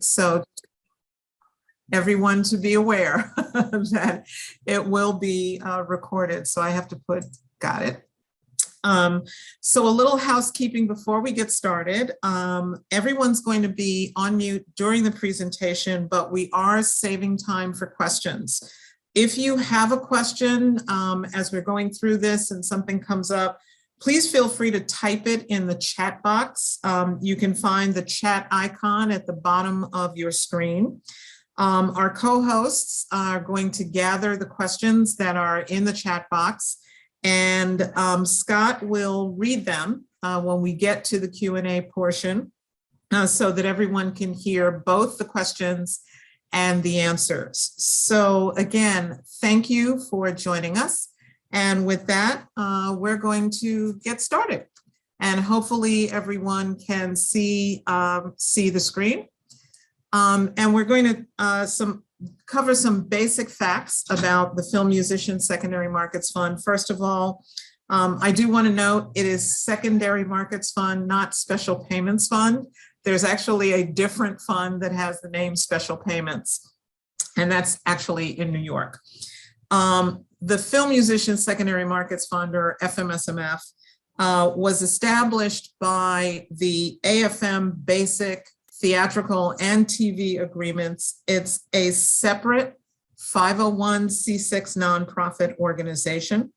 So everyone to be aware that it will be recorded. So I have to put, got it. So a little housekeeping before we get started. Everyone's going to be on mute during the presentation, but we are saving time for questions. If you have a question as we're going through this and something comes up, please feel free to type it in the chat box. You can find the chat icon at the bottom of your screen. Our co-hosts are going to gather the questions that are in the chat box, and Scott will read them when we get to the Q&A portion so that everyone can hear both the questions and the answers. So again, thank you for joining us. And with that, we're going to get started. And hopefully everyone can see the screen. And we're going to cover some basic facts about the Film Musicians Secondary Markets Fund. First of all, I do want to note it is Secondary Markets Fund, not Special Payments Fund. There's actually a different fund that has the name Special Payments, and that's actually in New York. The Film Musicians Secondary Markets Fund, or Fmsmf, was established by the AFM Basic Theatrical and TV Agreements. It's a separate 501c6 nonprofit organization.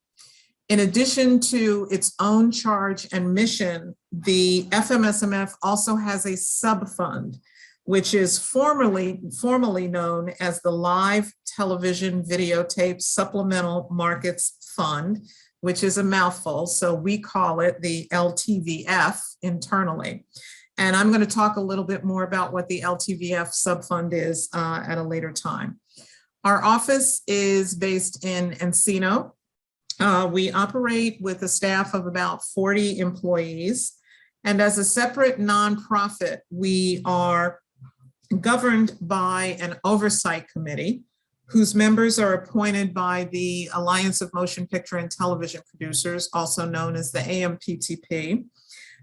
In addition to its own charge and mission, the Fmsmf also has a sub-fund, which is formally known as the Live Television Videotape Supplemental Markets Fund, which is a mouthful, so we call it the LTVF internally. And I'm going to talk a little bit more about what the LTVF subfund is at a later time. Our office is based in Encino. We operate with a staff of about 40 employees. And as a separate nonprofit, we are governed by an oversight committee whose members are appointed by the Alliance of Motion Picture and Television Producers, also known as the AMPTP.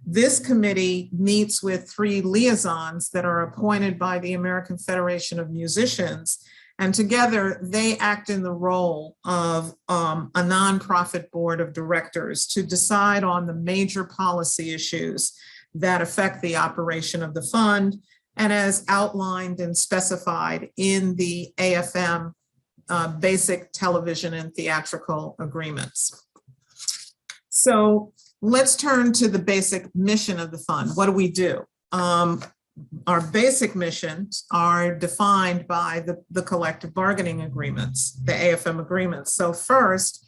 This committee meets with 3 liaisons that are appointed by the American Federation of Musicians, and together they act in the role of a nonprofit board of directors to decide on the major policy issues that affect the operation of the fund, and as outlined and specified in the AFM Basic Television and Theatrical Agreements. So let's turn to the basic mission of the fund. What do we do? Our basic missions are defined by the collective bargaining agreements, the AFM agreements. So first,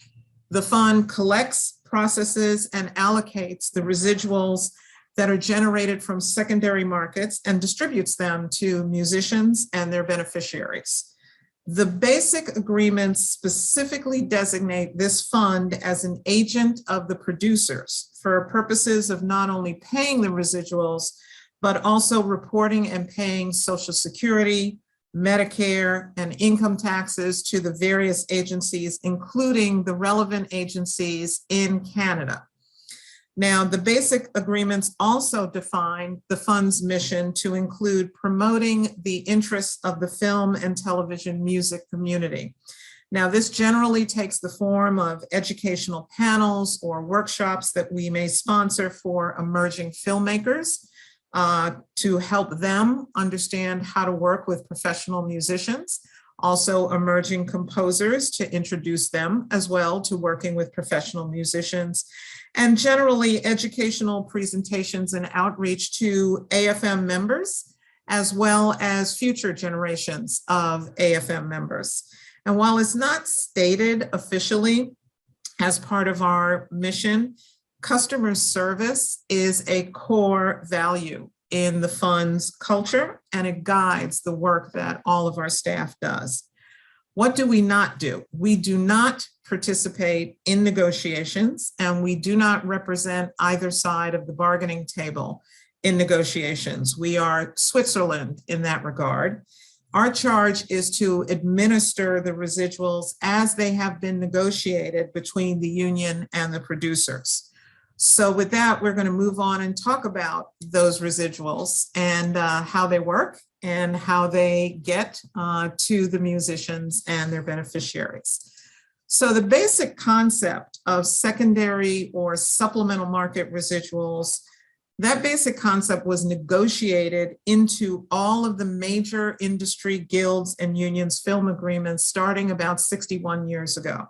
the fund collects, processes, and allocates the residuals that are generated from secondary markets and distributes them to musicians and their beneficiaries. The basic agreements specifically designate this fund as an agent of the producers for purposes of not only paying the residuals, but also reporting and paying Social Security, Medicare, and income taxes to the various agencies, including the relevant agencies in Canada. Now, the basic agreements also define the fund's mission to include promoting the interests of the film and television music community. Now, this generally takes the form of educational panels or workshops that we may sponsor for emerging filmmakers to help them understand how to work with professional musicians, also emerging composers to introduce them as well to working with professional musicians, and generally educational presentations and outreach to AFM members, as well as future generations of AFM members. And while it's not stated officially as part of our mission, customer service is a core value in the fund's culture, and it guides the work that all of our staff does. What do we not do? We do not participate in negotiations, and we do not represent either side of the bargaining table in negotiations. We are Switzerland in that regard. Our charge is to administer the residuals as they have been negotiated between the union and the producers. So with that, we're going to move on and talk about those residuals and how they work and how they get to the musicians and their beneficiaries. So the basic concept of secondary or supplemental market residuals, that basic concept was negotiated into all of the major industry guilds and unions film agreements starting about 61 years ago.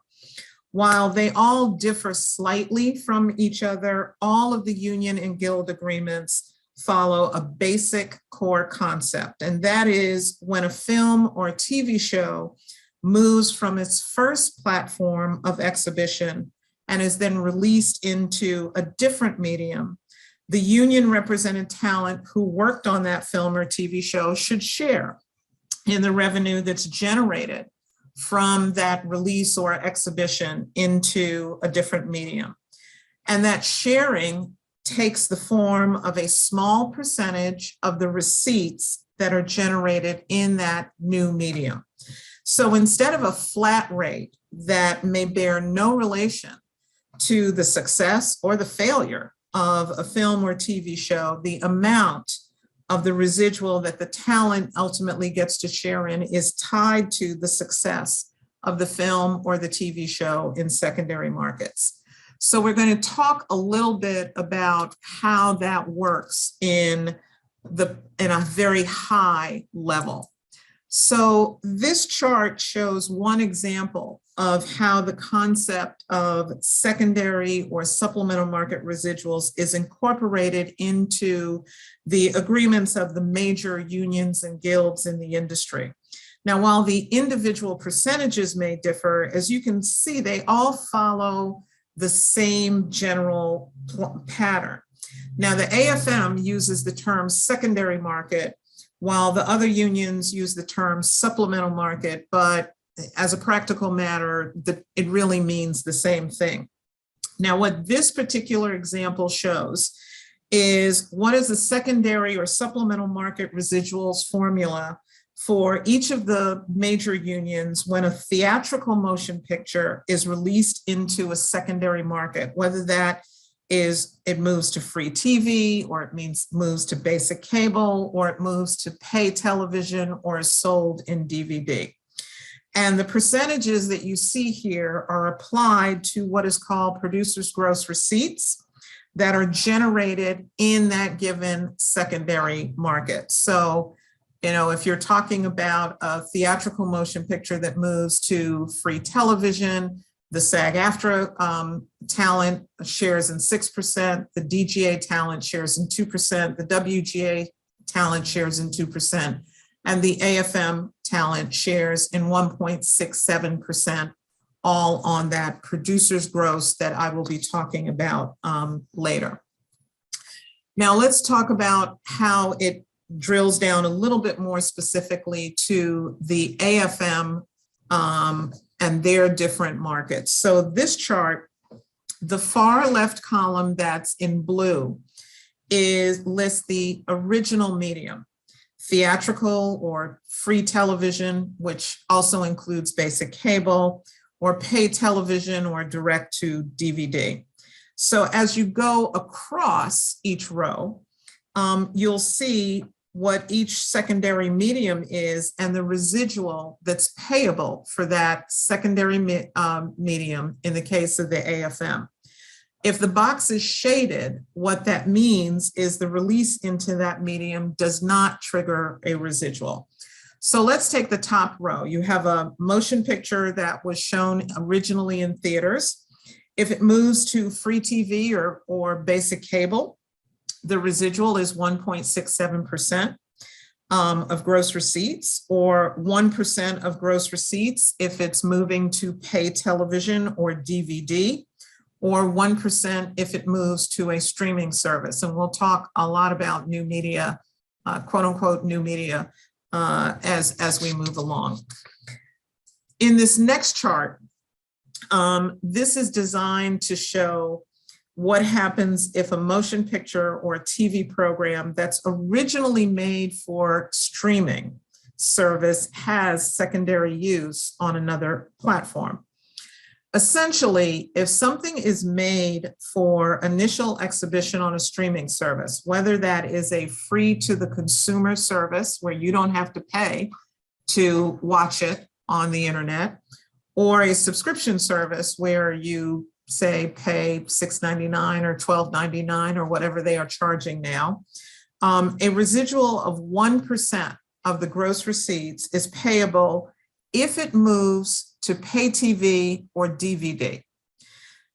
While they all differ slightly from each other, all of the union and guild agreements follow a basic core concept, and that is when a film or TV show moves from its first platform of exhibition and is then released into a different medium, the union represented talent who worked on that film or TV show should share in the revenue that's generated from that release or exhibition into a different medium. And that sharing takes the form of a small percentage of the receipts that are generated in that new medium. So instead of a flat rate that may bear no relation to the success or the failure of a film or TV show, the amount of the residual that the talent ultimately gets to share in is tied to the success of the film or the TV show in secondary markets. So we're going to talk a little bit about how that works in a very high level. So this chart shows one example of how the concept of secondary or supplemental market residuals is incorporated into the agreements of the major unions and guilds in the industry. Now, while the individual percentages may differ, as you can see, they all follow the same general pattern. Now, the AFM uses the term secondary market, while the other unions use the term supplemental market, but as a practical matter, it really means the same thing. Now, what this particular example shows is what is the secondary or supplemental market residuals formula for each of the major unions when a theatrical motion picture is released into a secondary market, whether that is it moves to free TV, or it moves to basic cable, or it moves to pay television, or is sold in DVD. And the percentages that you see here are applied to what is called producers' gross receipts that are generated in that given secondary market. So, you know, if you're talking about a theatrical motion picture that moves to free television, the SAG-AFTRA talent shares in 6%, the DGA talent shares in 2%, the WGA talent shares in 2%, and the AFM talent shares in 1.67%, all on that producer's gross that I will be talking about later. Now let's talk about how it drills down a little bit more specifically to the AFM and their different markets. So this chart, the far left column that's in blue lists the original medium, theatrical or free television, which also includes basic cable, or pay television or direct to DVD. So as you go across each row, you'll see what each secondary medium is and the residual that's payable for that secondary medium in the case of the AFM. If the box is shaded, what that means is the release into that medium does not trigger a residual. So let's take the top row. You have a motion picture that was shown originally in theaters. If it moves to free TV or basic cable, the residual is 1.67% of gross receipts, or 1% of gross receipts if it's moving to pay television or DVD, or 1% if it moves to a streaming service. And we'll talk a lot about new media, quote unquote, new media as we move along. In this next chart, this is designed to show what happens if a motion picture or a TV program that's originally made for streaming service has secondary use on another platform. Essentially, if something is made for initial exhibition on a streaming service, whether that is a free to the consumer service where you don't have to pay to watch it on the internet, or a subscription service where you say pay $6.99 or $12.99 or whatever they are charging now, a residual of 1% of the gross receipts is payable if it moves to pay TV or DVD.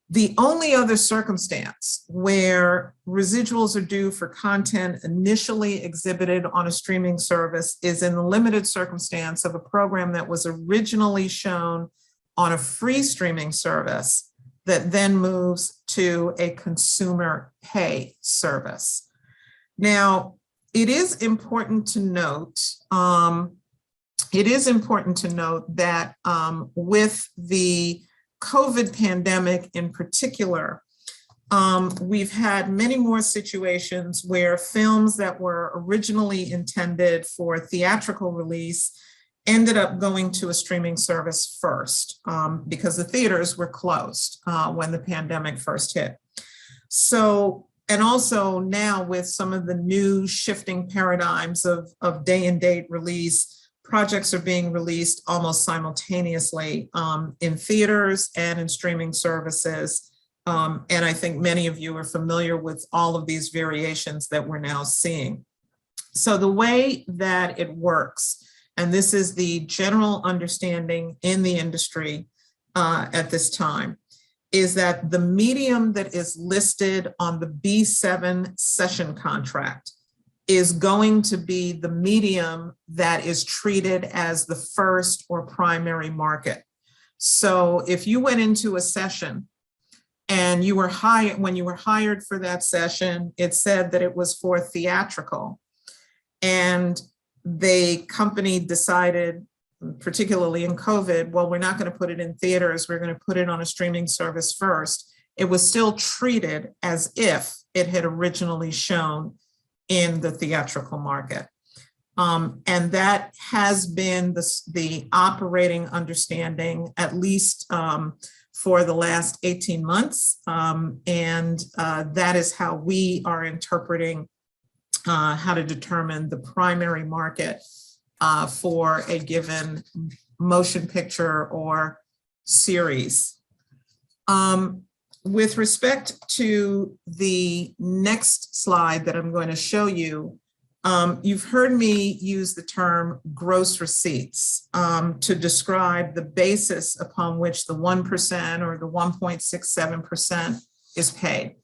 The only other circumstance where residuals are due for content initially exhibited on a streaming service is in the limited circumstance of a program that was originally shown on a free streaming service that then moves to a consumer pay service. Now, it is important to note that with the COVID pandemic in particular, we've had many more situations where films that were originally intended for theatrical release ended up going to a streaming service first because the theaters were closed when the pandemic first hit. So, and also now with some of the new shifting paradigms of day and date release, projects are being released almost simultaneously in theaters and in streaming services. And I think many of you are familiar with all of these variations that we're now seeing. So the way that it works, and this is the general understanding in the industry at this time, is that the medium that is listed on the B7 session contract is going to be the medium that is treated as the first or primary market. So if you went into a session and you were hired, when you were hired for that session, it said that it was for theatrical, and the company decided, particularly in COVID, well, we're not going to put it in theaters, we're going to put it on a streaming service first. It was still treated as if it had originally shown in the theatrical market. And that has been the operating understanding, at least for the last 18 months. That is how we are interpreting how to determine the primary market for a given motion picture or series. With respect to the next slide that I'm going to show you, you've heard me use the term gross receipts to describe the basis upon which the 1% or the 1.67% is paid.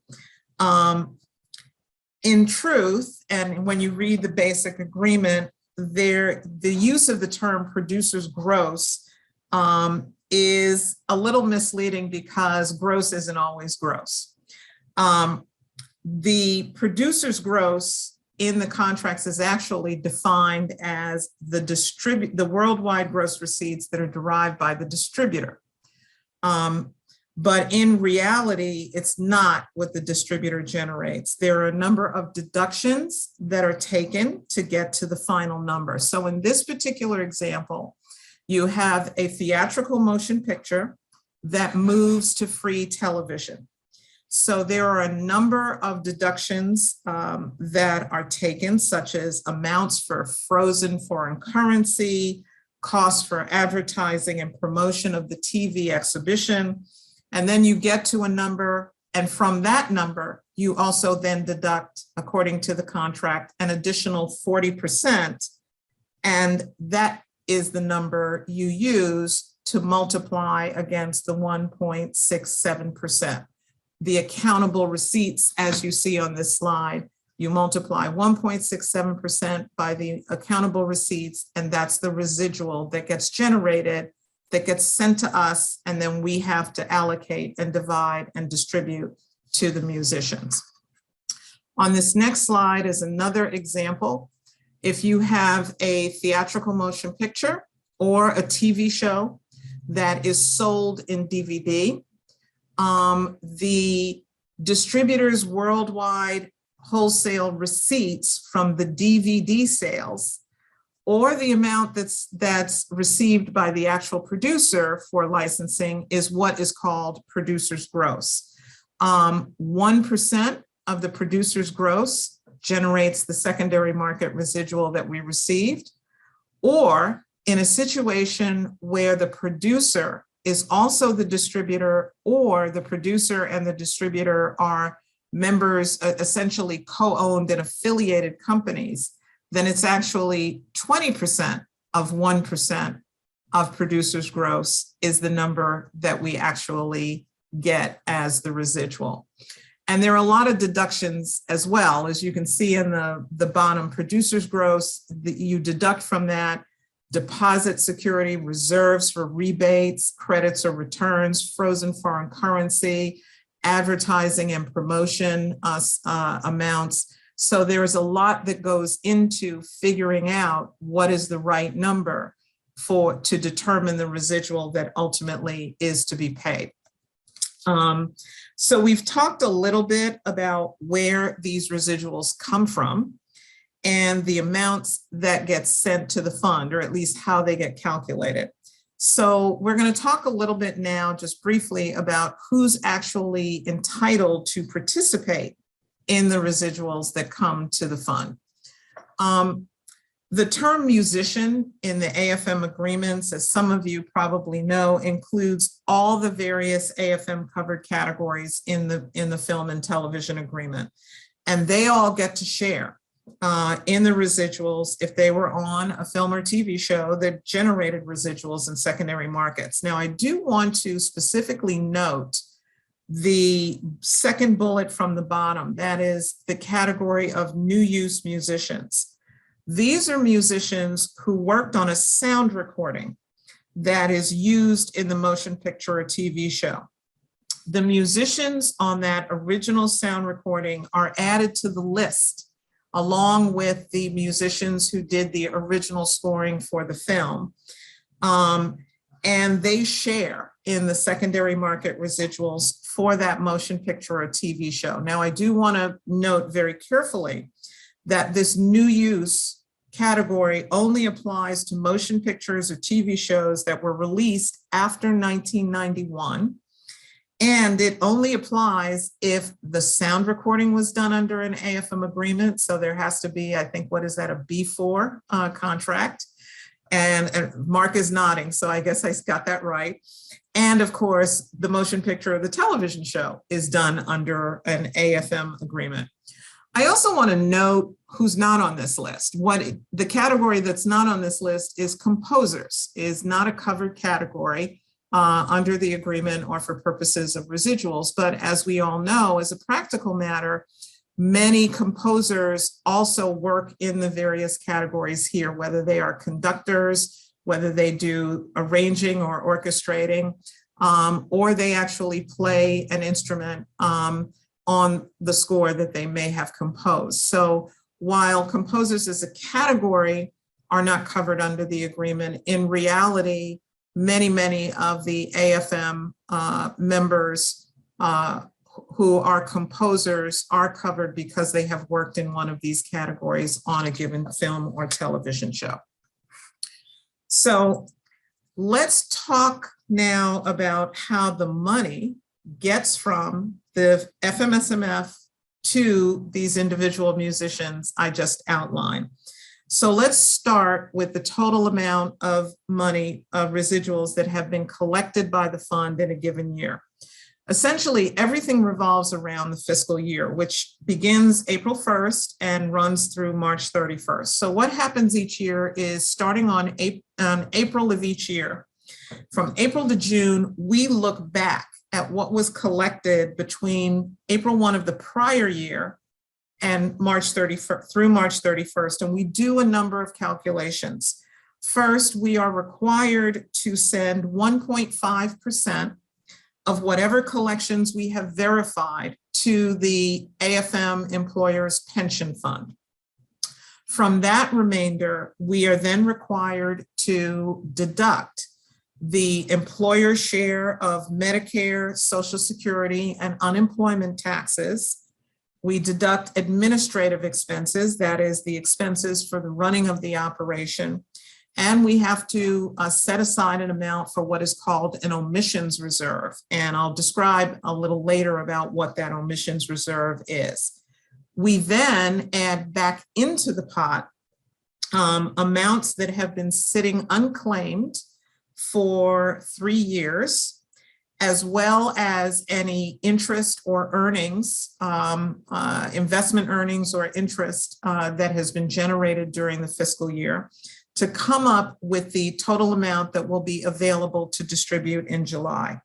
In truth, and when you read the basic agreement, the use of the term producer's gross is a little misleading because gross isn't always gross. The producer's gross in the contracts is actually defined as the worldwide gross receipts that are derived by the distributor. But in reality, it's not what the distributor generates. There are a number of deductions that are taken to get to the final number. So in this particular example, you have a theatrical motion picture that moves to free television. So there are a number of deductions that are taken, such as amounts for frozen foreign currency, costs for advertising and promotion of the TV exhibition. And then you get to a number, and from that number, you also then deduct, according to the contract, an additional 40%. And that is the number you use to multiply against the 1.67%. The accountable receipts, as you see on this slide, you multiply 1.67% by the accountable receipts, and that's the residual that gets generated, that gets sent to us, and then we have to allocate and divide and distribute to the musicians. On this next slide is another example. If you have a theatrical motion picture or a TV show that is sold in DVD, the distributors' worldwide wholesale receipts from the DVD sales or the amount that's received by the actual producer for licensing is what is called producer's gross. 1% of the producer's gross generates the secondary market residual that we received, or in a situation where the producer is also the distributor, or the producer and the distributor are members, essentially co-owned and affiliated companies, then it's actually 20% of 1% of producer's gross is the number that we actually get as the residual. And there are a lot of deductions as well. As you can see in the bottom, producer's gross, you deduct from that deposit security, reserves for rebates, credits or returns, frozen foreign currency, advertising and promotion amounts. So there is a lot that goes into figuring out what is the right number to determine the residual that ultimately is to be paid. So we've talked a little bit about where these residuals come from and the amounts that get sent to the fund, or at least how they get calculated. So we're going to talk a little bit now, just briefly, about who's actually entitled to participate in the residuals that come to the fund. The term musician in the AFM agreements, as some of you probably know, includes all the various AFM covered categories in the film and television agreement. And they all get to share in the residuals if they were on a film or TV show that generated residuals in secondary markets. Now, I do want to specifically note the second bullet from the bottom, that is the category of new use musicians. These are musicians who worked on a sound recording that is used in the motion picture or TV show. The musicians on that original sound recording are added to the list along with the musicians who did the original scoring for the film. And they share in the secondary market residuals for that motion picture or TV show. Now, I do want to note very carefully that this new use category only applies to motion pictures or TV shows that were released after 1991. And it only applies if the sound recording was done under an AFM agreement. So there has to be, I think, what is that, a B4 contract? And Mark is nodding, so I guess I got that right. And of course, the motion picture or the television show is done under an AFM agreement. I also want to note who's not on this list. The category that's not on this list is composers, is not a covered category under the agreement or for purposes of residuals. But as we all know, as a practical matter, many composers also work in the various categories here, whether they are conductors, whether they do arranging or orchestrating, or they actually play an instrument on the score that they may have composed. So while composers as a category are not covered under the agreement, in reality, many of the AFM members who are composers are covered because they have worked in one of these categories on a given film or television show. So let's talk now about how the money gets from the Fmsmf to these individual musicians I just outlined. So let's start with the total amount of money, residuals that have been collected by the fund in a given year. Essentially, everything revolves around the fiscal year, which begins April 1st and runs through March 31st. So what happens each year is starting on April of each year, from April to June, we look back at what was collected between April 1 of the prior year and March 31st through March 31st. And we do a number of calculations. First, we are required to send 1.5% of whatever collections we have verified to the AFM employer's pension fund. From that remainder, we are then required to deduct the employer share of Medicare, Social Security, and unemployment taxes, We deduct administrative expenses, that is the expenses for the running of the operation. And we have to set aside an amount for what is called an omissions reserve. And I'll describe a little later about what that omissions reserve is. We then add back into the pot amounts that have been sitting unclaimed for 3 years, as well as any interest or earnings, investment earnings or interest that has been generated during the fiscal year, to come up with the total amount that will be available to distribute in July.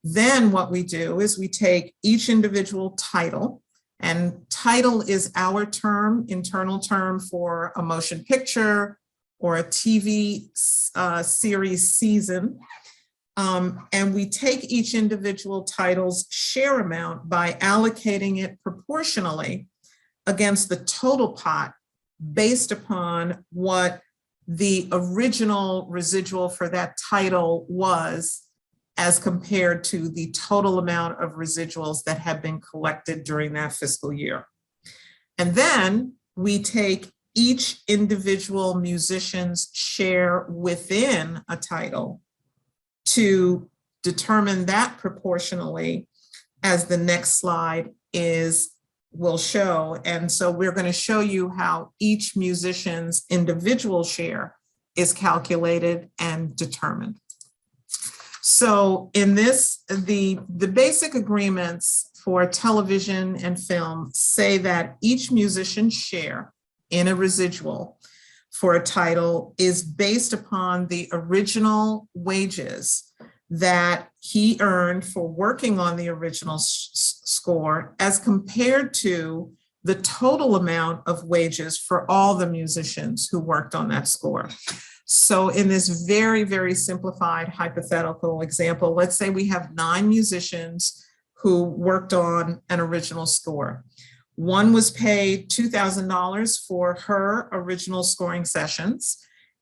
Then what we do is we take each individual title, and title is our term, internal term for a motion picture or a TV series season. And we take each individual title's share amount by allocating it proportionally against the total pot based upon what the original residual for that title was as compared to the total amount of residuals that have been collected during that fiscal year. And then we take each individual musician's share within a title to determine that proportionally, as the next slide will show. And so we're going to show you how each musician's individual share is calculated and determined. So in this, the basic agreements for television and film say that each musician's share in a residual for a title is based upon the original wages that he earned for working on the original score as compared to the total amount of wages for all the musicians who worked on that score. So in this very, very simplified hypothetical example, let's say we have 9 musicians who worked on an original score. One was paid $2,000 for her original scoring sessions,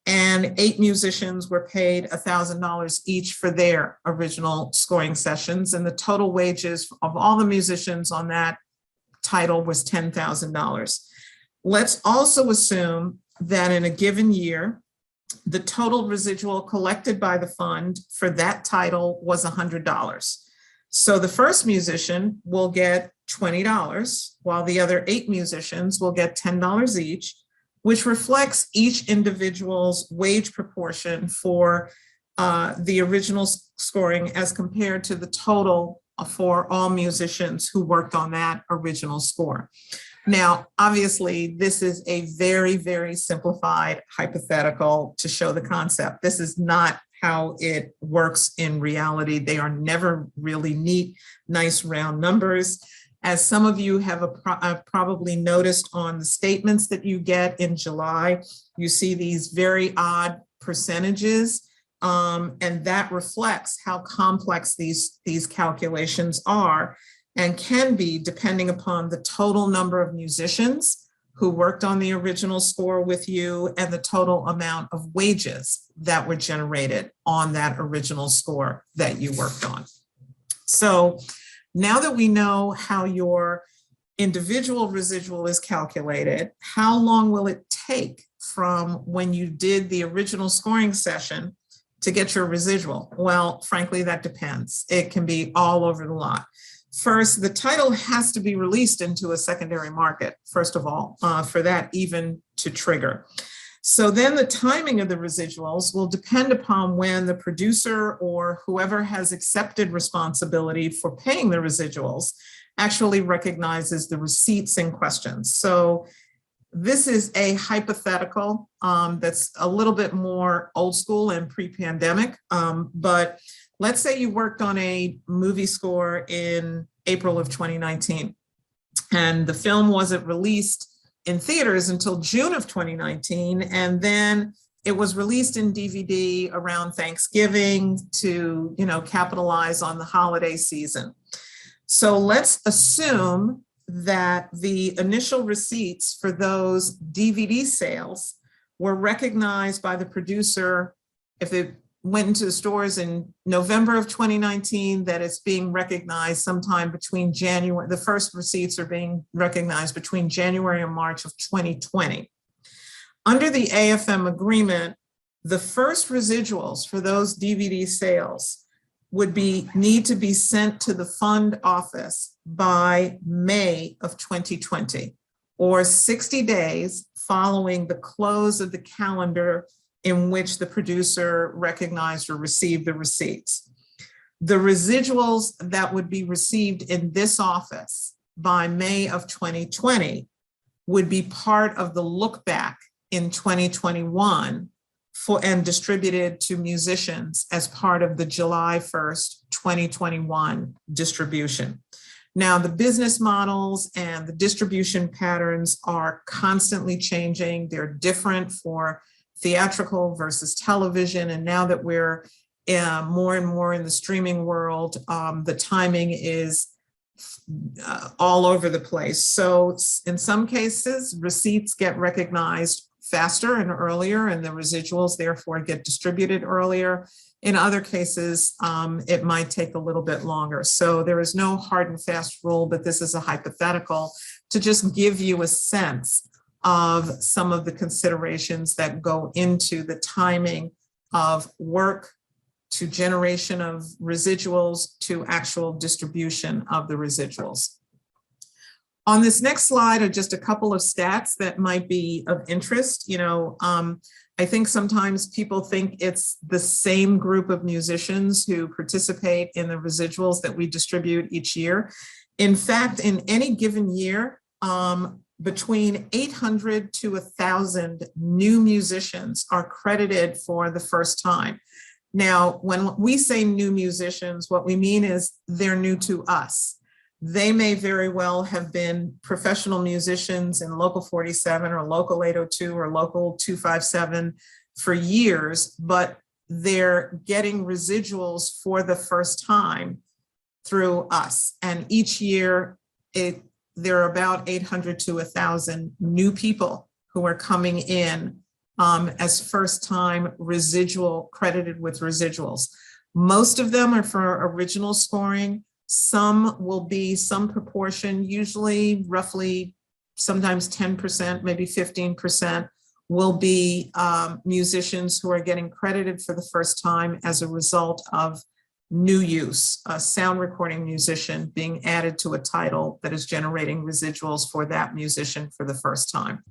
and 8 musicians were paid $1,000 each for their original scoring sessions. And the total wages of all the musicians on that title was $10,000. Let's also assume that in a given year, the total residual collected by the fund for that title was $100. So the first musician will get $20, while the other 8 musicians will get $10 each, which reflects each individual's wage proportion for the original scoring as compared to the total for all musicians who worked on that original score. Now, obviously, this is a very, very simplified hypothetical to show the concept. This is not how it works in reality. They are never really neat, nice round numbers. As some of you have probably noticed on the statements that you get in July, you see these very odd percentages, and that reflects how complex these calculations are and can be depending upon the total number of musicians who worked on the original score with you and the total amount of wages that were generated on that original score that you worked on. So now that we know how your individual residual is calculated, how long will it take from when you did the original scoring session to get your residual? Well, frankly, that depends. It can be all over the lot. First, the title has to be released into a secondary market, first of all, for that even to trigger. So then the timing of the residuals will depend upon when the producer or whoever has accepted responsibility for paying the residuals actually recognizes the receipts in question. So this is a hypothetical that's a little bit more old school and pre-pandemic, but let's say you worked on a movie score in April of 2019, and the film wasn't released in theaters until June of 2019, and then it was released in DVD around Thanksgiving to, capitalize on the holiday season. So let's assume that the initial receipts for those DVD sales were recognized by the producer if it went into the stores in November of 2019, that it's being recognized sometime between January, the first receipts are being recognized between January and March of 2020. Under the AFM agreement, the first residuals for those DVD sales would need to be sent to the fund office by May of 2020, or 60 days following the close of the calendar in which the producer recognized or received the receipts. The residuals that would be received in this office by May of 2020 would be part of the look back in 2021 and distributed to musicians as part of the July 1st, 2021 distribution. Now, the business models and the distribution patterns are constantly changing. They're different for theatrical versus television. And now that we're more and more in the streaming world, the timing is all over the place. So in some cases, receipts get recognized faster and earlier, and the residuals therefore get distributed earlier. In other cases, it might take a little bit longer. So there is no hard and fast rule, but this is a hypothetical to just give you a sense of some of the considerations that go into the timing of work to generation of residuals to actual distribution of the residuals. On this next slide are just a couple of stats that might be of interest. I think sometimes people think it's the same group of musicians who participate in the residuals that we distribute each year. In fact, in any given year, between 800 to 1,000 new musicians are credited for the first time. Now, when we say new musicians, what we mean is they're new to us. They may very well have been professional musicians in Local 47 or Local 802 or Local 257 for years, but they're getting residuals for the first time through us. And each year, there are about 800 to 1,000 new people who are coming in as first-time credited with residuals. Most of them are for original scoring. Some will be some proportion, usually roughly sometimes 10%, maybe 15% will be musicians who are getting credited for the first time as a result of new use, a sound recording musician being added to a title that is generating residuals for that musician for the first time.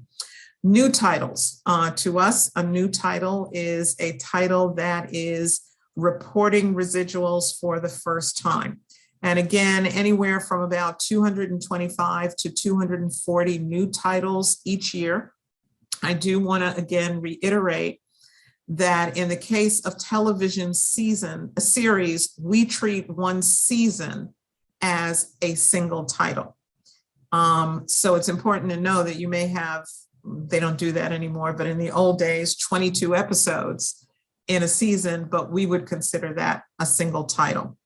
New titles. To us, a new title is a title that is reporting residuals for the first time. And again, anywhere from about 225 to 240 new titles each year. I do want to again reiterate that in the case of television a series, we treat one season as a single title. So it's important to know that you may have, they don't do that anymore, but in the old days, 22 episodes in a season, but we would consider that a single title.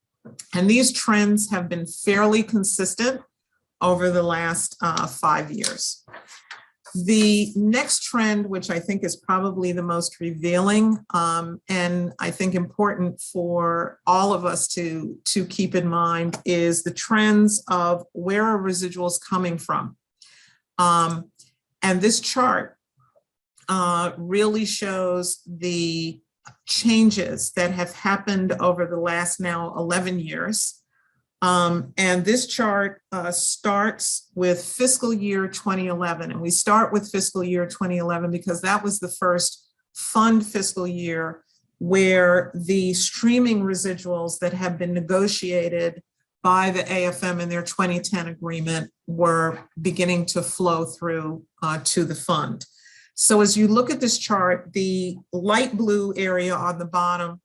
And these trends have been fairly consistent over the last 5 years. The next trend, which I think is probably the most revealing and I think important for all of us to keep in mind, is the trends of where are residuals coming from. And this chart really shows the changes that have happened over the last now 11 years. And this chart starts with fiscal year 2011. And we start with fiscal year 2011 because that was the first fund fiscal year where the streaming residuals that have been negotiated by the AFM in their 2010 agreement were beginning to flow through to the fund. So as you look at this chart, the light blue area on the bottom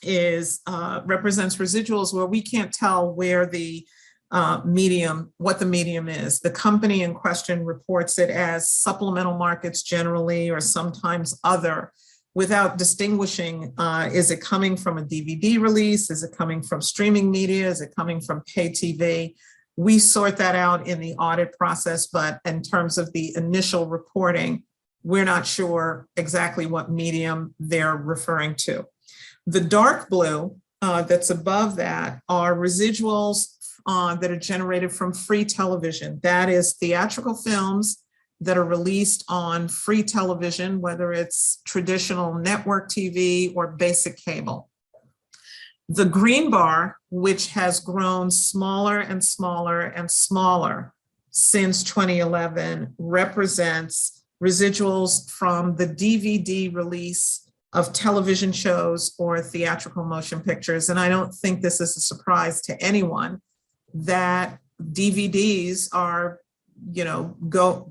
represents residuals where we can't tell where the what the medium is. The company in question reports it as supplemental markets generally, or sometimes other, without distinguishing, is it coming from a DVD release? Is it coming from streaming media? Is it coming from pay TV? We sort that out in the audit process, but in terms of the initial reporting, we're not sure exactly what medium they're referring to. The dark blue that's above that are residuals that are generated from free television. That is theatrical films that are released on free television, whether it's traditional network TV or basic cable. The green bar, which has grown smaller and smaller and smaller since 2011, represents residuals from the DVD release of television shows or theatrical motion pictures. And I don't think this is a surprise to anyone that DVDs are,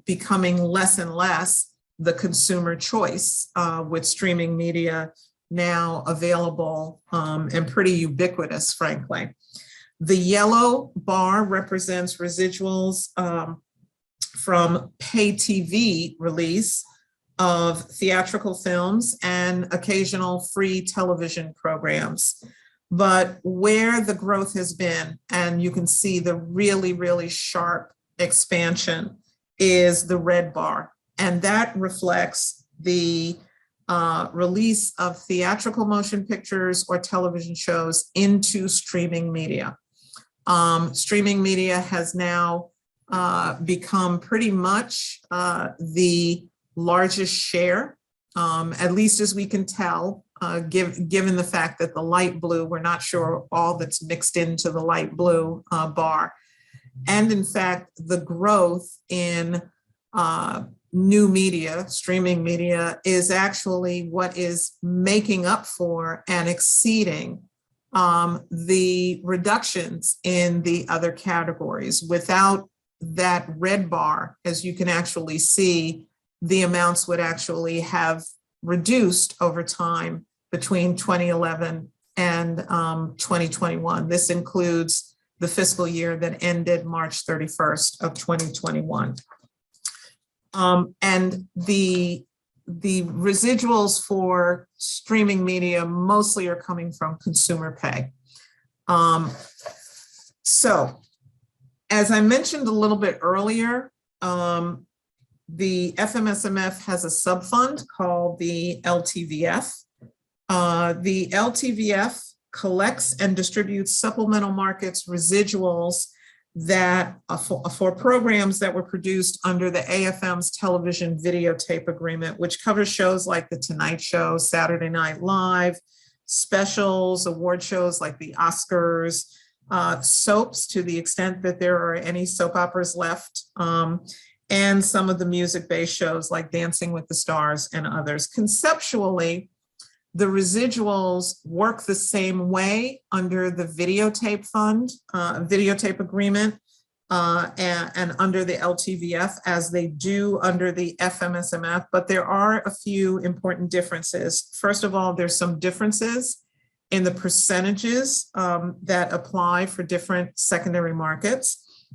becoming less and less the consumer choice with streaming media now available and pretty ubiquitous, frankly. The yellow bar represents residuals from pay TV release of theatrical films and occasional free television programs. But where the growth has been, and you can see the really, really sharp expansion, is the red bar. And that reflects the release of theatrical motion pictures or television shows into streaming media. Streaming media has now become pretty much the largest share, at least as we can tell, given the fact that the light blue, we're not sure all that's mixed into the light blue bar. And in fact, the growth in new media, streaming media, is actually what is making up for and exceeding the reductions in the other categories. Without that red bar, as you can actually see, the amounts would actually have reduced over time between 2011 and 2021. This includes the fiscal year that ended March 31st of 2021. And the residuals for streaming media mostly are coming from consumer pay. So as I mentioned a little bit earlier, the Fmsmf has a subfund called the LTVF. The LTVF collects and distributes supplemental markets residuals that for programs that were produced under the AFM's television videotape agreement, which covers shows like The Tonight Show, Saturday Night Live, specials, award shows like the Oscars, soaps to the extent that there are any soap operas left, and some of the music-based shows like Dancing with the Stars and others. Conceptually, the residuals work the same way under the videotape fund, videotape agreement, and under the LTVF as they do under the Fmsmf, but there are a few important differences. First of all, there's some differences in the percentages that apply for different secondary markets.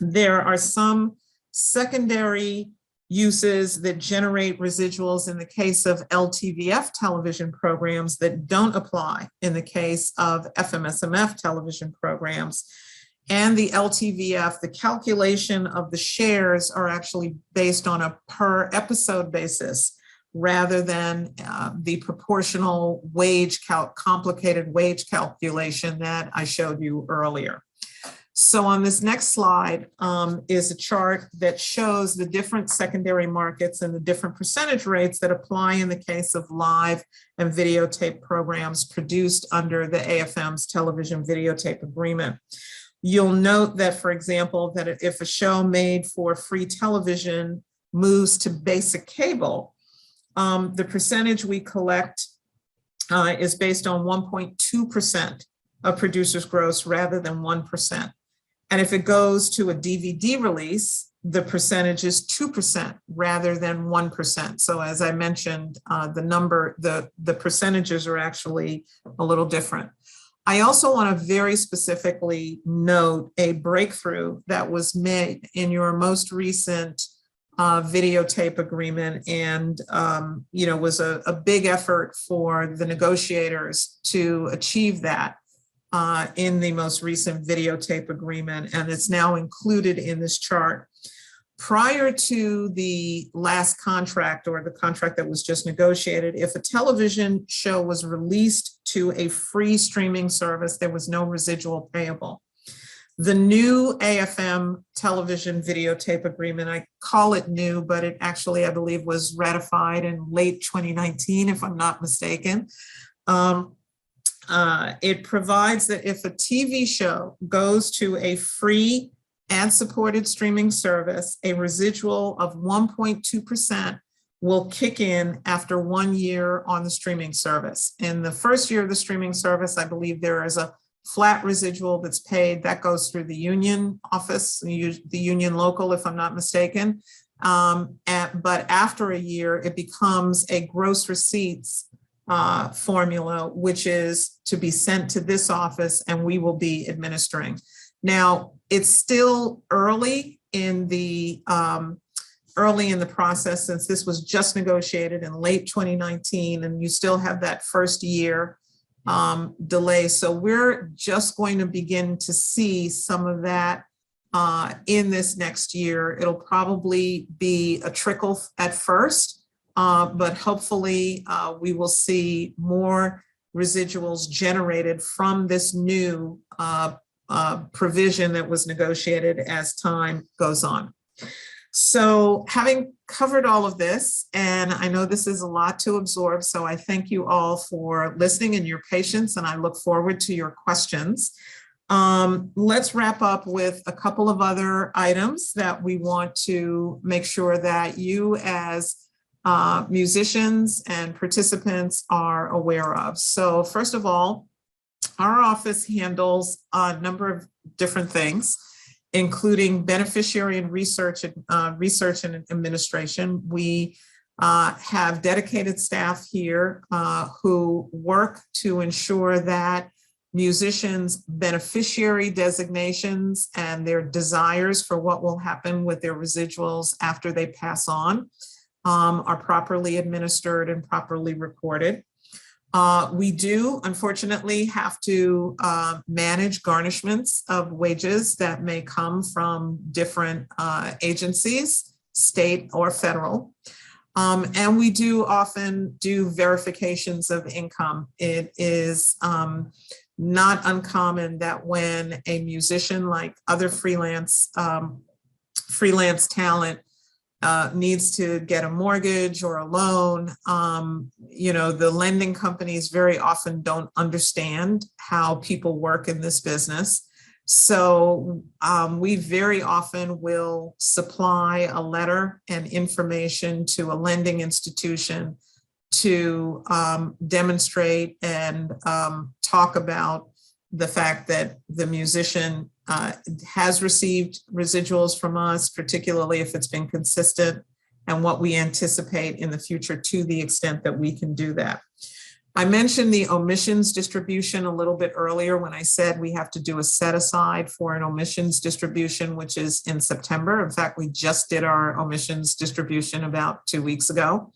There are some secondary uses that generate residuals in the case of LTVF television programs that don't apply in the case of Fmsmf television programs. And the LTVF, the calculation of the shares are actually based on a per episode basis rather than the proportional complicated wage calculation that I showed you earlier. So on this next slide is a chart that shows the different secondary markets and the different percentage rates that apply in the case of live and videotape programs produced under the AFM's television videotape agreement. You'll note that, for example, that if a show made for free television moves to basic cable, the percentage we collect is based on 1.2% of producers' gross rather than 1%. And if it goes to a DVD release, the percentage is 2% rather than 1%. So as I mentioned, the percentages are actually a little different. I also want to very specifically note a breakthrough that was made in your most recent videotape agreement, and was a big effort for the negotiators to achieve that in the most recent videotape agreement, and it's now included in this chart. prior to the last contract or the contract that was just negotiated, if a television show was released to a free streaming service, there was no residual payable. The new AFM television videotape agreement, I call it new, but it actually, I believe, was ratified in late 2019, if I'm not mistaken. It provides that if a TV show goes to a free ad-supported streaming service, a residual of 1.2% will kick in after 1 year on the streaming service. In the first year of the streaming service, I believe there is a flat residual that's paid. That goes through the union office, the union local, if I'm not mistaken. But after a year, it becomes a gross receipts formula, which is to be sent to this office, and we will be administering. Now, it's still early in the process, since this was just negotiated in late 2019, and you still have that first year delay. So we're just going to begin to see some of that in this next year. It'll probably be a trickle at first, but hopefully we will see more residuals generated from this new provision that was negotiated as time goes on. So having covered all of this, and I know this is a lot to absorb, so I thank you all for listening and your patience, and I look forward to your questions. Let's wrap up with a couple of other items that we want to make sure that you as musicians and participants are aware of. So first of all, our office handles a number of different things, including beneficiary and research and administration. We have dedicated staff here who work to ensure that musicians' beneficiary designations and their desires for what will happen with their residuals after they pass on are properly administered and properly recorded. We do, unfortunately, have to manage garnishments of wages that may come from different agencies, state or federal. And we do often do verifications of income. It is not uncommon that when a musician, like other freelance talent, needs to get a mortgage or a loan, the lending companies very often don't understand how people work in this business. So we very often will supply a letter and information to a lending institution to demonstrate and talk about the fact that the musician has received residuals from us, particularly if it's been consistent, and what we anticipate in the future to the extent that we can do that. I mentioned the omissions distribution a little bit earlier when I said we have to do a set aside for an omissions distribution, which is in September. In fact, we just did our omissions distribution about 2 weeks ago.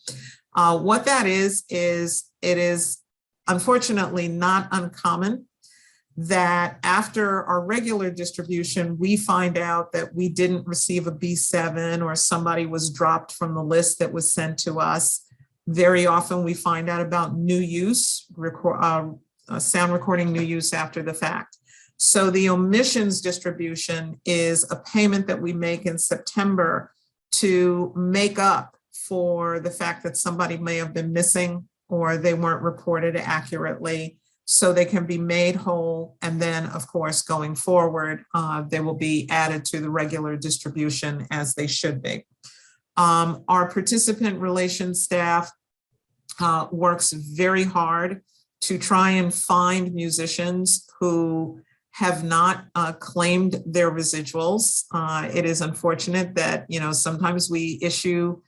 What that is it is unfortunately not uncommon that after our regular distribution, we find out that we didn't receive a B7 or somebody was dropped from the list that was sent to us. Very often we find out about new use, sound recording new use after the fact. So the omissions distribution is a payment that we make in September to make up for the fact that somebody may have been missing or they weren't reported accurately, so they can be made whole. And then, of course, going forward, they will be added to the regular distribution as they should be. Our participant relations staff works very hard to try and find musicians who have not claimed their residuals. It is unfortunate that, sometimes we issue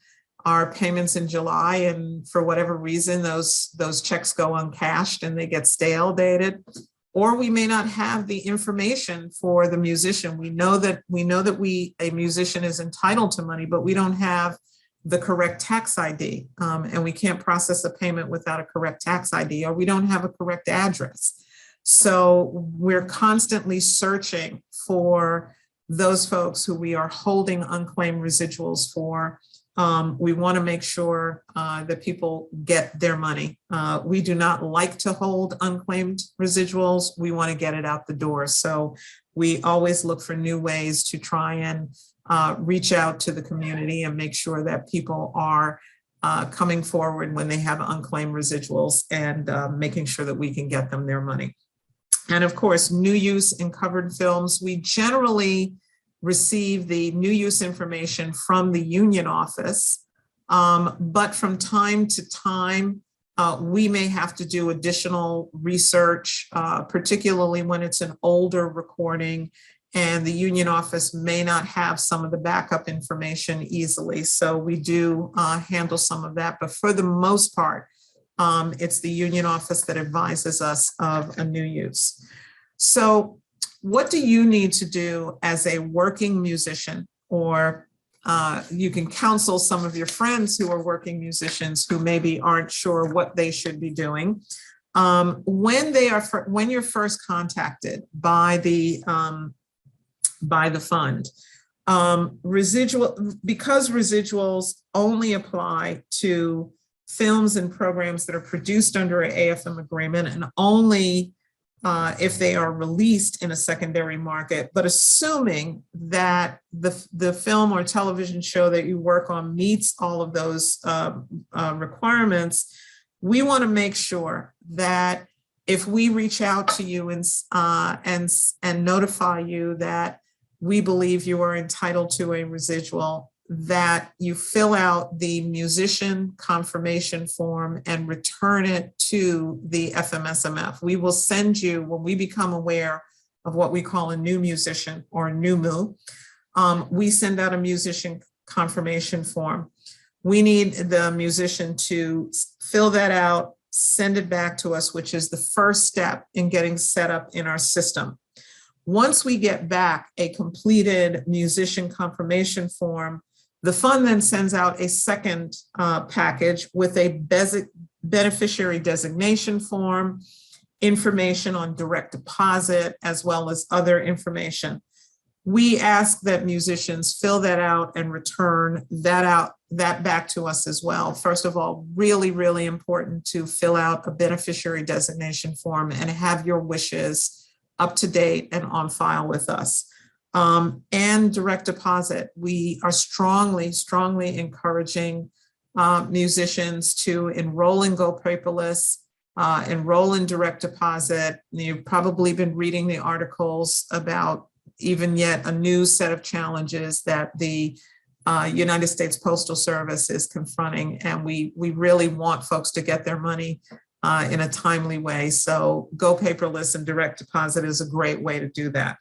our payments in July, and for whatever reason, those checks go uncashed and they get stale dated, or we may not have the information for the musician. We know that a musician is entitled to money, but we don't have the correct tax ID, and we can't process a payment without a correct tax ID, or we don't have a correct address. So we're constantly searching for those folks who we are holding unclaimed residuals for, we want to make sure that people get their money. We do not like to hold unclaimed residuals. We want to get it out the door. So we always look for new ways to try and reach out to the community and make sure that people are coming forward when they have unclaimed residuals and making sure that we can get them their money. And of course, new use in covered films, we generally receive the new use information from the union office, but from time to time, we may have to do additional research, particularly when it's an older recording and the union office may not have some of the backup information easily. So we do handle some of that, but for the most part, it's the union office that advises us of a new use. So what do you need to do as a working musician? Or you can counsel some of your friends who are working musicians who maybe aren't sure what they should be doing. When you're first contacted by the fund, because residuals only apply to films and programs that are produced under an AFM agreement and only if they are released in a secondary market, but assuming that the film or television show that you work on meets all of those requirements, we want to make sure that if we reach out to you and notify you that we believe you are entitled to a residual, that you fill out the musician confirmation form and return it to the Fmsmf. We will send you, when we become aware of what we call a new musician or a new MU, we send out a musician confirmation form. We need the musician to fill that out, send it back to us, which is the first step in getting set up in our system. Once we get back a completed musician confirmation form, the fund then sends out a second package with a beneficiary designation form, information on direct deposit, as well as other information. We ask that musicians fill that out and return that back to us as well. First of all, really, really important to fill out a beneficiary designation form and have your wishes up to date and on file with us. And direct deposit. We are strongly encouraging musicians to enroll in Go Paperless, enroll in direct deposit. You've probably been reading the articles about even yet a new set of challenges that the United States Postal Service is confronting, and we really want folks to get their money in a timely way. So Go Paperless and direct deposit is a great way to do that.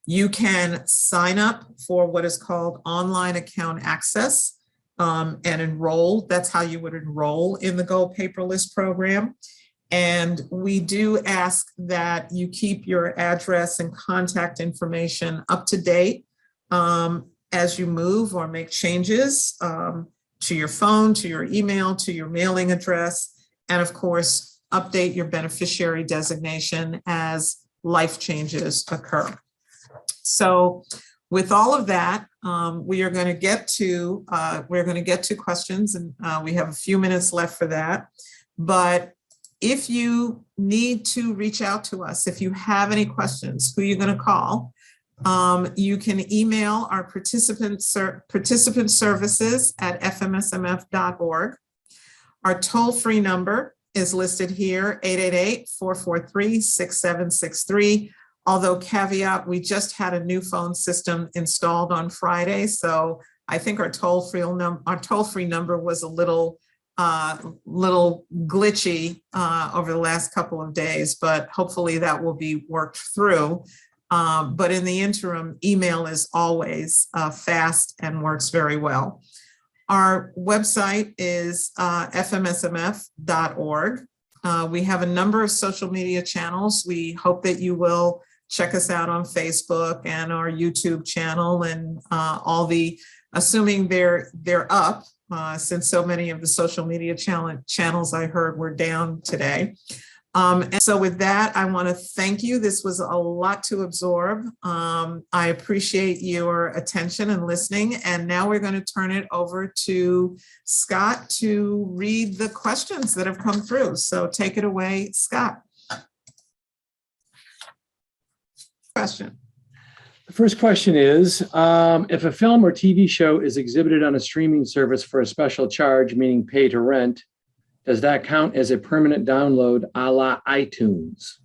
You can sign up for what is called online account access and enroll. That's how you would enroll in the Go Paperless program. And we do ask that you keep your address and contact information up to date as you move or make changes to your phone, to your email, to your mailing address, and of course, update your beneficiary designation as life changes occur. So with all of that, we're going to get to questions, and we have a few minutes left for that. But if you need to reach out to us, if you have any questions, who you're going to call, you can email our participant services at fmsmf.org. Our toll-free number is listed here, 888-443-6763. Although caveat, we just had a new phone system installed on Friday, so I think our toll-free number was a little glitchy over the last couple of days, but hopefully that will be worked through. But in the interim, email is always fast and works very well. Our website is fmsmf.org. We have a number of social media channels. We hope that you will check us out on Facebook and our YouTube channel and all the, assuming they're up, since so many of the social media channels I heard were down today. And so with that, I want to thank you. This was a lot to absorb. I appreciate your attention and listening. And now we're going to turn it over to Scott to read the questions that have come through. So take it away, Scott. Question. The first question is, if a film or TV show is exhibited on a streaming service for a special charge, meaning pay to rent, does that count as a permanent download a la iTunes?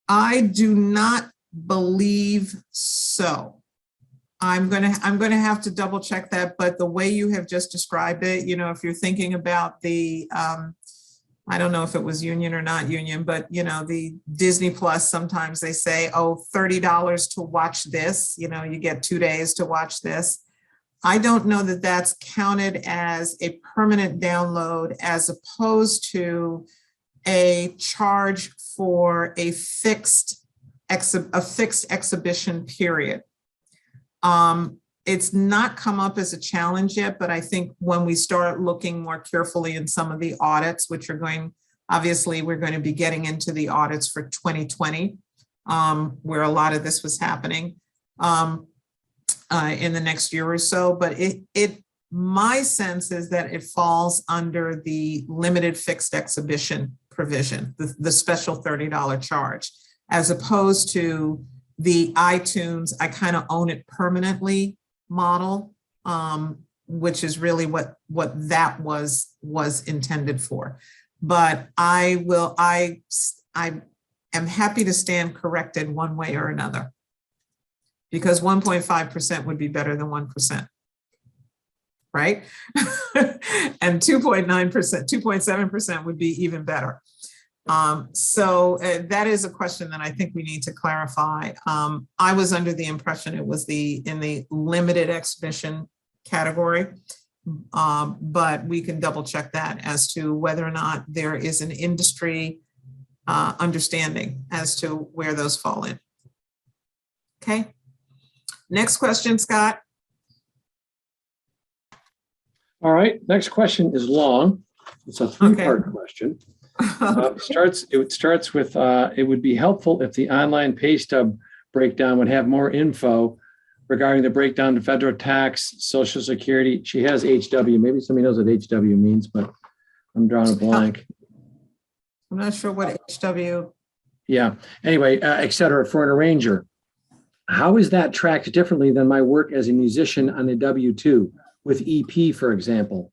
I do not believe so. I'm gonna have to double check that, but the way you have just described it, you know, if you're thinking about the, I don't know if it was union or not union, but you know, the Disney Plus, sometimes they say, oh, $30 to watch this, you know, you get 2 days to watch this. I don't know that that's counted as a permanent download as opposed to a charge for a fixed exhibition period. It's not come up as a challenge yet, but I think when we start looking more carefully in some of the audits, which are going, obviously, we're going to be getting into the audits for 2020, where a lot of this was happening. In the next year or so, but my sense is that it falls under the limited fixed exhibition provision, the special $30 charge, as opposed to the iTunes, I kind of own it permanently model, which is really what that was intended for. But I am happy to stand corrected one way or another, because 1.5% would be better than 1%, right? And 2.9%, 2.7% would be even better. So that is a question that I think we need to clarify. I was under the impression it was in the limited exhibition category, but we can double check that as to whether or not there is an industry understanding as to where those fall in. Okay. Next question, Scott. All right, next question is long. It's a three-part question. It starts with, it would be helpful if the online pay stub breakdown would have more info regarding the breakdown to federal tax, Social Security. She has HW. Maybe somebody knows what HW means, but I'm drawing a blank. I'm not sure what HW. Yeah, anyway, et cetera, for an arranger. How is that tracked differently than my work as a musician on a W-2 with EP, for example?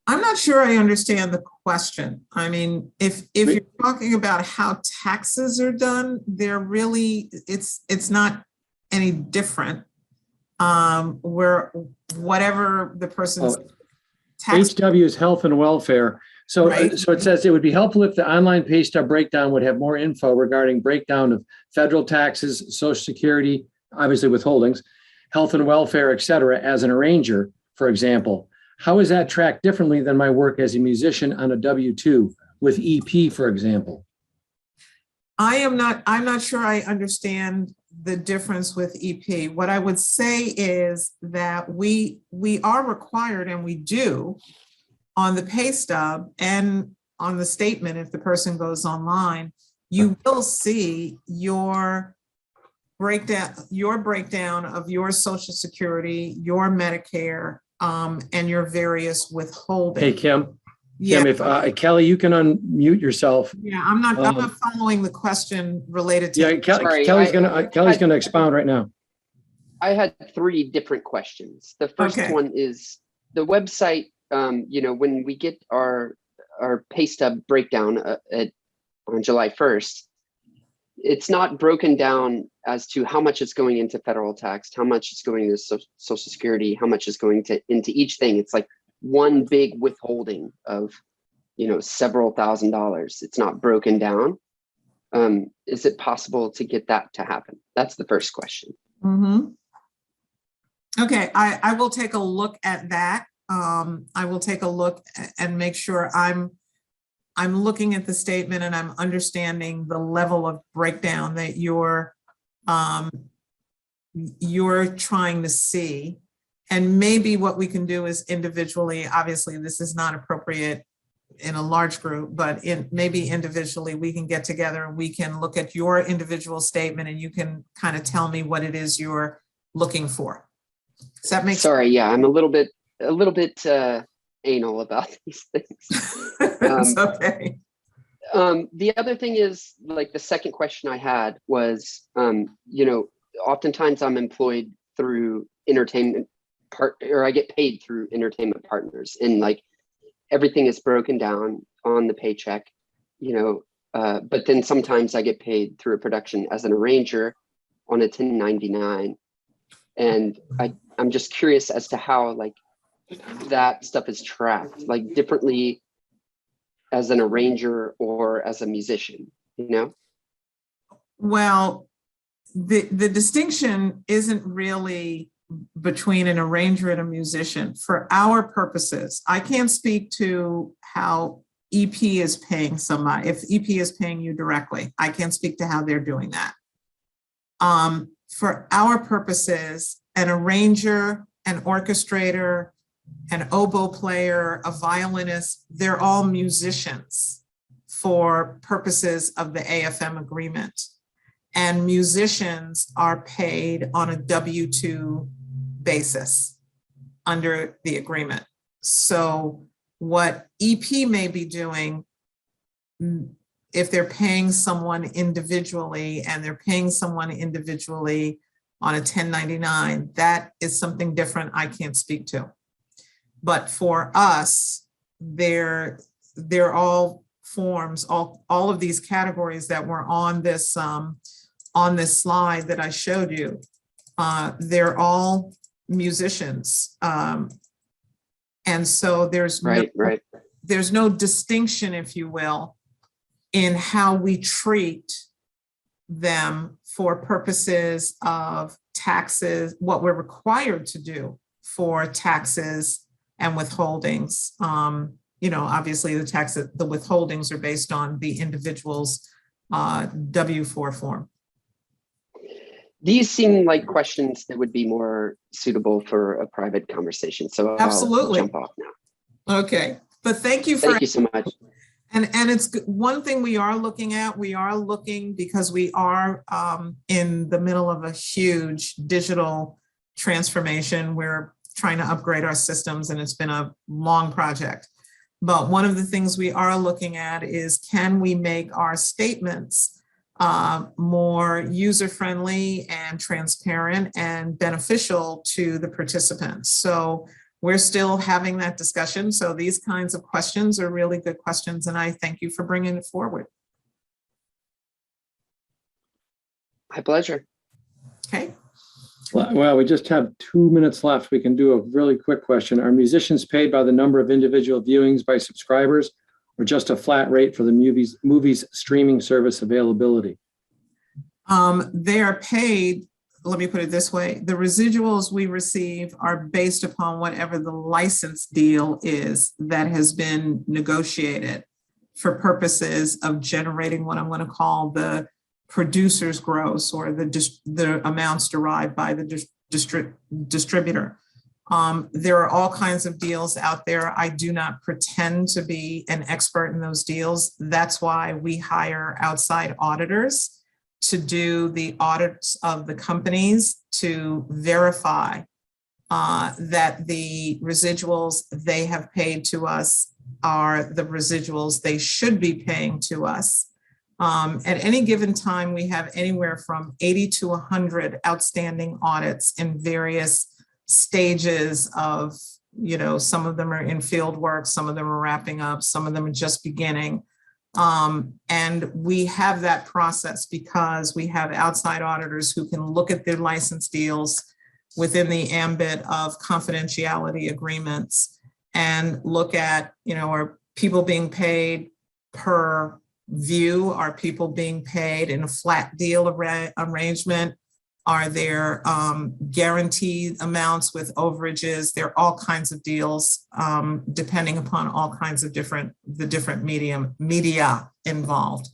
I'm not sure I understand the question. I mean, if you're talking about how taxes are done, they're really, it's not any different. Where whatever the person's tax. HW is health and welfare. So, right. So it says it would be helpful if the online pay stub breakdown would have more info regarding breakdown of federal taxes, Social Security, obviously withholdings, health and welfare, et cetera, as an arranger, for example. How is that tracked differently than my work as a musician on a W-2 with EP, for example? I'm not sure I understand the difference with EP. What I would say is that we are required, and we do, on the pay stub and on the statement, if the person goes online, you will see your breakdown of your Social Security, your Medicare, and your various withholdings. Hey, Kim. Yeah. Kim, if Kelly, you can unmute yourself. Yeah, I'm not following the question related to. Yeah, Kelly's gonna expound right now. I had three different questions. The first one is the website. When we get our pay stub breakdown on July 1st, it's not broken down as to how much is going into federal tax, how much is going to Social Security, how much is going into each thing. It's like one big withholding of, several $1,000s. It's not broken down. Is it possible to get that to happen? That's the first question. Mm-hmm. Okay, I will take a look at that. I will take a look and make sure I'm looking at the statement and I'm understanding the level of breakdown that you're trying to see. And maybe what we can do is individually, obviously this is not appropriate in a large group, but maybe individually we can get together and we can look at your individual statement and you can kind of tell me what it is you're looking for. Does that make sense? Sorry, yeah, I'm a little bit anal about these things. It's okay. The other thing is, like, the second question I had was, you know, oftentimes I'm employed through entertainment or I get paid through entertainment partners, and like everything is broken down on the paycheck, you know, but then sometimes I get paid through a production as an arranger on a 1099. And I'm just curious as to how like that stuff is tracked, like differently as an arranger or as a musician, you know? Well, the distinction isn't really between an arranger and a musician. For our purposes, I can't speak to how EP is paying somebody. If EP is paying you directly, I can't speak to how they're doing that. For our purposes, an arranger, an orchestrator, an oboe player, a violinist, they're all musicians for purposes of the AFM agreement. And musicians are paid on a W-2 basis under the agreement. So what EP may be doing, if they're paying someone individually and they're paying someone individually on a 1099, that is something different I can't speak to. But for us, they're all forms, all of these categories that were on this slide that I showed you. They're all musicians. And so there's there's no distinction, if you will, in how we treat them for purposes of taxes, what we're required to do for taxes and withholdings. You know, obviously the withholdings are based on the individual's W-4 form. These seem like questions that would be more suitable for a private conversation. So absolutely. I'll jump off now. Okay, but thank you so much. And it's one thing we are looking at. We are looking because we are in the middle of a huge digital transformation. We're trying to upgrade our systems, and it's been a long project. But one of the things we are looking at is, can we make our statements more user-friendly and transparent and beneficial to the participants? So we're still having that discussion. So these kinds of questions are really good questions, and I thank you for bringing it forward. My pleasure. Okay. Well, we just have 2 minutes left. We can do a really quick question. Are musicians paid by the number of individual viewings by subscribers, or just a flat rate for the movies streaming service availability? They are paid, let me put it this way, the residuals we receive are based upon whatever the license deal is that has been negotiated for purposes of generating what I'm going to call the producer's gross, or the amounts derived by the distributor. There are all kinds of deals out there. I do not pretend to be an expert in those deals. That's why we hire outside auditors to do the audits of the companies to verify that the residuals they have paid to us are the residuals they should be paying to us. At any given time, we have anywhere from 80 to 100 outstanding audits in various stages of, you know, some of them are in field work, some of them are wrapping up, some of them are just beginning. And we have that process because we have outside auditors who can look at their license deals within the ambit of confidentiality agreements and look at, you know, are people being paid per view? Are people being paid in a flat deal arrangement? Are there guaranteed amounts with overages? There are all kinds of deals depending upon all kinds of different media involved.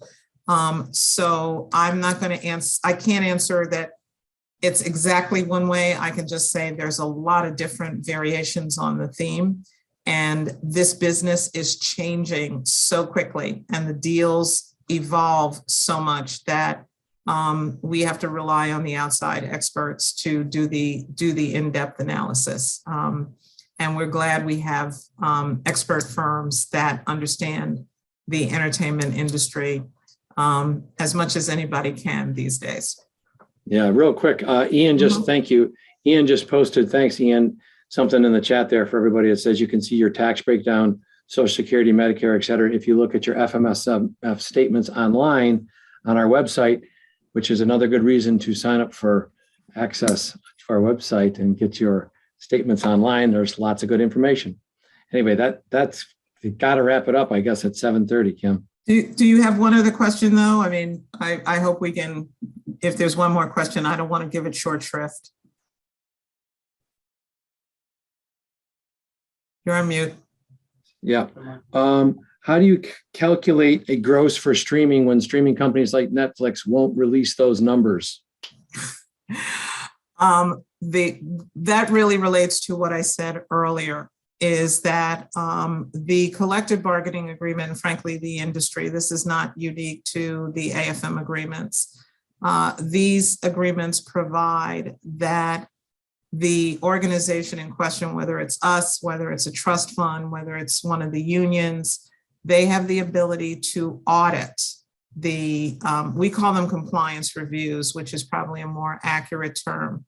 So I'm not going to answer, I can't answer that it's exactly one way. I can just say there's a lot of different variations on the theme. And this business is changing so quickly, and the deals evolve so much that we have to rely on the outside experts to do the in-depth analysis. And we're glad we have expert firms that understand the entertainment industry as much as anybody can these days. Yeah, real quick, Ian, just thank you. Ian just posted, thanks, Ian, something in the chat there for everybody that says you can see your tax breakdown, Social Security, Medicare, et cetera, if you look at your FMSMF statements online on our website, which is another good reason to sign up for access to our website and get your statements online. There's lots of good information. Anyway, that's got to wrap it up, I guess, at 7:30, Kim. Do you have one other question, though? I mean, I hope we can, if there's one more question, I don't want to give it short shrift. You're on mute. Yeah. How do you calculate a gross for streaming when streaming companies like Netflix won't release those numbers? That really relates to what I said earlier, is that the collective bargaining agreement, and frankly, the industry, this is not unique to the AFM agreements. These agreements provide that the organization in question, whether it's us, whether it's a trust fund, whether it's one of the unions, they have the ability to audit the, we call them compliance reviews, which is probably a more accurate term,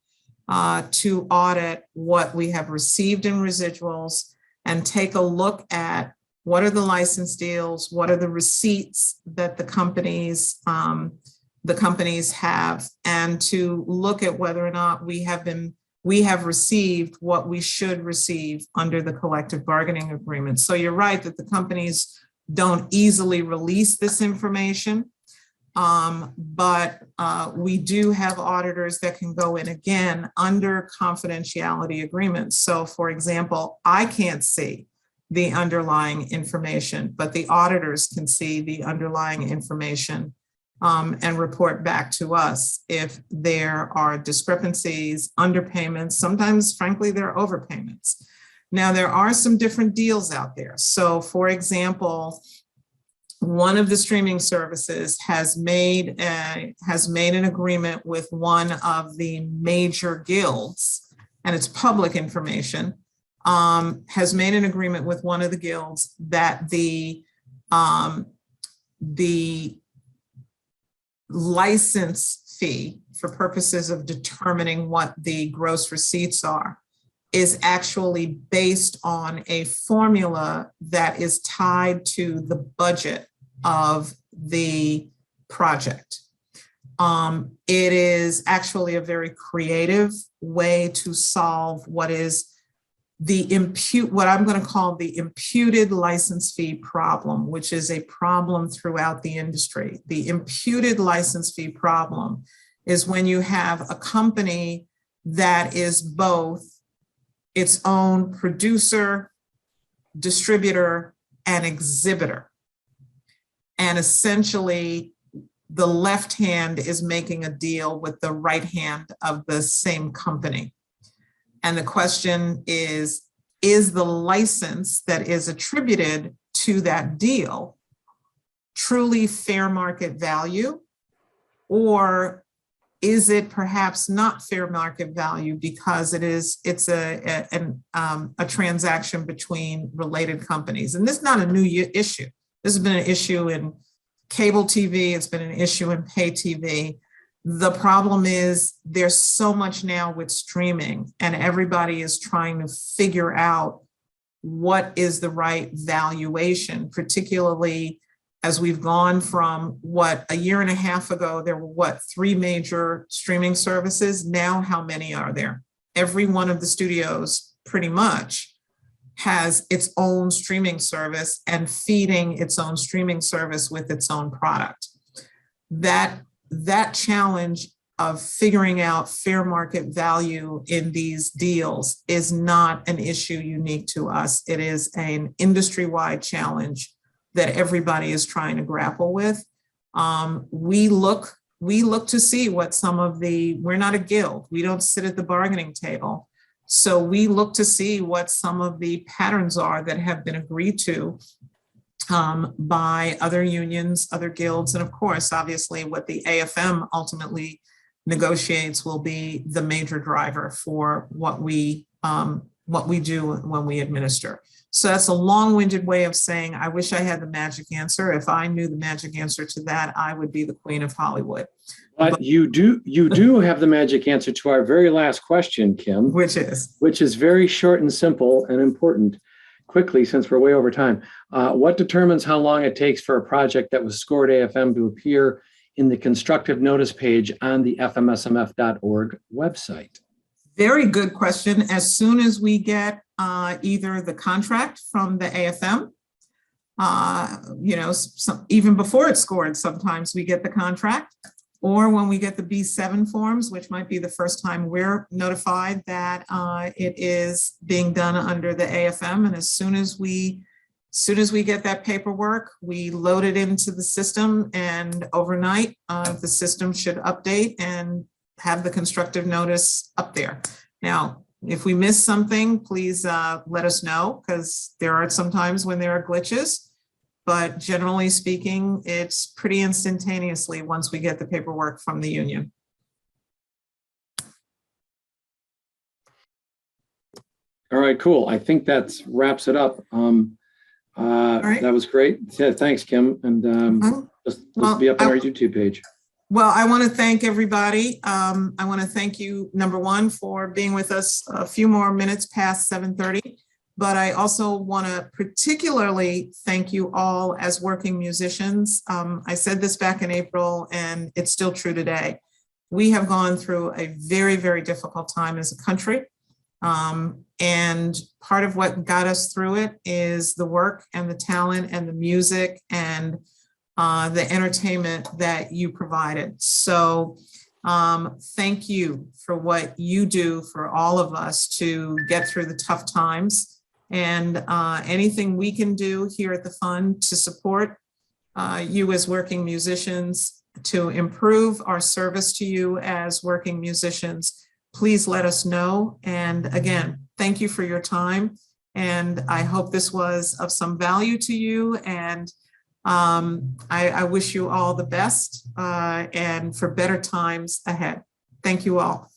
to audit what we have received in residuals and take a look at what are the license deals, what are the receipts that the companies have, and to look at whether or not we have received what we should receive under the collective bargaining agreement. So you're right that the companies don't easily release this information, but we do have auditors that can go in again under confidentiality agreements. So for example, I can't see the underlying information, but the auditors can see the underlying information and report back to us if there are discrepancies, underpayments. Sometimes, frankly, there are overpayments. Now, there are some different deals out there. So, for example, one of the streaming services has made an agreement with one of the major guilds, and it's public information, has made an agreement with one of the guilds that the license fee for purposes of determining what the gross receipts are is actually based on a formula that is tied to the budget of the project. It is actually a very creative way to solve what is what I'm going to call the imputed license fee problem, which is a problem throughout the industry. The imputed license fee problem is when you have a company that is both its own producer, distributor, and exhibitor. And essentially, the left hand is making a deal with the right hand of the same company. And the question is the license that is attributed to that deal truly fair market value, or is it perhaps not fair market value because it's a transaction between related companies? And this is not a new issue. This has been an issue in cable TV. It's been an issue in pay TV. The problem is there's so much now with streaming, and everybody is trying to figure out what is the right valuation, particularly as we've gone from a year and a half ago, there were 3 major streaming services. Now, how many are there? Every one of the studios pretty much has its own streaming service and feeding its own streaming service with its own product. That challenge of figuring out fair market value in these deals is not an issue unique to us. It is an industry-wide challenge that everybody is trying to grapple with. We look we look to see what some of we're not a guild, we don't sit at the bargaining table. So we look to see what some of the patterns are that have been agreed to by other unions, other guilds, and of course, obviously what the AFM ultimately negotiates will be the major driver for what we do when we administer. So that's a long-winded way of saying, I wish I had the magic answer. If I knew the magic answer to that, I would be the queen of Hollywood. But you do have the magic answer to our very last question, Kim. Which is very short and simple and important. Quickly, since we're way over time, what determines how long it takes for a project that was scored AFM to appear in the constructive notice page on the fmsmf.org website? Very good question. As soon as we get either the contract from the AFM, even before it's scored, sometimes we get the contract, or when we get the B7 forms, which might be the first time we're notified that it is being done under the AFM. And as soon as we get that paperwork, we load it into the system, and overnight, the system should update and have the constructive notice up there. Now, if we miss something, please let us know, because there are some times when there are glitches. But generally speaking, it's pretty instantaneously once we get the paperwork from the union. All right, cool. I think that wraps it up. Right. That was great. Yeah, thanks, Kim. And this will be up on our YouTube page. Well, I want to thank everybody. I want to thank you, number one, for being with us a few more minutes past 7:30. But I also want to particularly thank you all as working musicians. I said this back in April, and it's still true today. We have gone through a very, very difficult time as a country. And part of what got us through it is the work and the talent and the music and the entertainment that you provided. So thank you for what you do for all of us to get through the tough times. And anything we can do here at the fund to support you as working musicians, to improve our service to you as working musicians, please let us know. And again, thank you for your time. And I hope this was of some value to you. And I wish you all the best and for better times ahead. Thank you all.